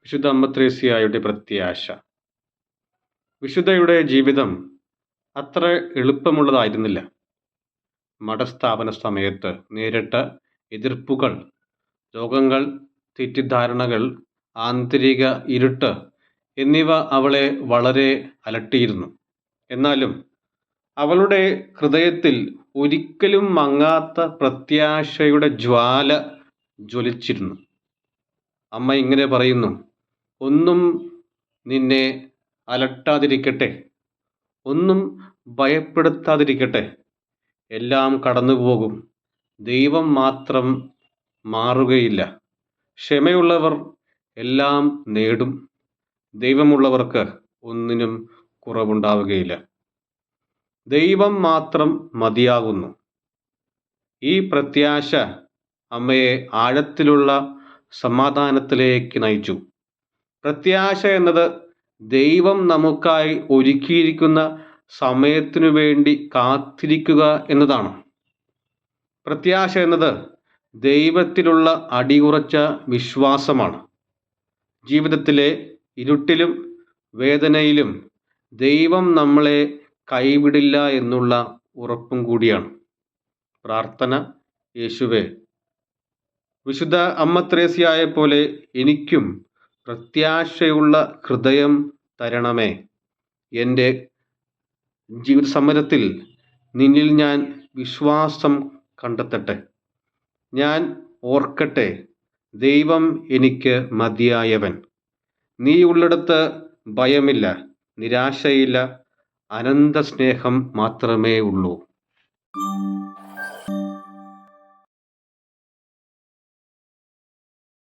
വിശുദ്ധ അമ്മത്രേസ്യയുടെ പ്രത്യാശ. വിശുദ്ധയുടെ ജീവിതം അത്ര എളുപ്പമുള്ളതായിരുന്നില്ല. മഠസ്ഥാപന സമയത്ത് നേരിട്ട എതിർപ്പുകൾ, രോഗങ്ങൾ, തെറ്റിദ്ധാരണകൾ, ആന്തരിക ഇരുട്ട് എന്നിവ അവളെ വളരെ അലട്ടിയിരുന്നു. എന്നാലും അവളുടെ ഹൃദയത്തിൽ ഒരിക്കലും മങ്ങാത്ത പ്രത്യാശയുടെ ജ്വാല ജ്വലിച്ചിരുന്നു. അമ്മ ഇങ്ങനെ പറയുന്നു: ഒന്നും നിന്നെ അലട്ടാതിരിക്കട്ടെ, ഒന്നും ഭയപ്പെടുത്താതിരിക്കട്ടെ. എല്ലാം കടന്നുപോകും, ദൈവം മാത്രം മാറുകയില്ല. ക്ഷമയുള്ളവർ എല്ലാം നേടും, ദൈവമുള്ളവർക്ക് ഒന്നിനും കുറവുണ്ടാവുകയില്ല. ദൈവം മാത്രം മതിയാകുന്നു. ഈ പ്രത്യാശ അമ്മയെ ആഴത്തിലുള്ള സമാധാനത്തിലേക്ക് നയിച്ചു. പ്രത്യാശ എന്നത് ദൈവം നമുക്കായി ഒരുക്കിയിരിക്കുന്ന സമയത്തിനു വേണ്ടി കാത്തിരിക്കുക എന്നതാണ്. പ്രത്യാശ എന്നത് ദൈവത്തിലുള്ള അടിയുറച്ച വിശ്വാസമാണ്. ജീവിതത്തിലെ ഇരുട്ടിലും വേദനയിലും ദൈവം നമ്മളെ കൈവിടില്ല എന്നുള്ള ഉറപ്പും കൂടിയാണ്. പ്രാർത്ഥന: യേശുവേ, വിശുദ്ധ അമ്മത്രേസ്യയെ പോലെ എനിക്കും പ്രത്യാശയുള്ള ഹൃദയം തരണമേ. എൻ്റെ ജീവിത സമരത്തിൽ നിന്നിൽ ഞാൻ വിശ്വാസം കണ്ടെത്തട്ടെ. ഞാൻ ഓർക്കട്ടെ, ദൈവം എനിക്ക് മതിയായവൻ. നീ ഉള്ളിടത്ത് ഭയമില്ല, നിരാശയില്ല, അനന്ത സ്നേഹം മാത്രമേ ഉള്ളൂ.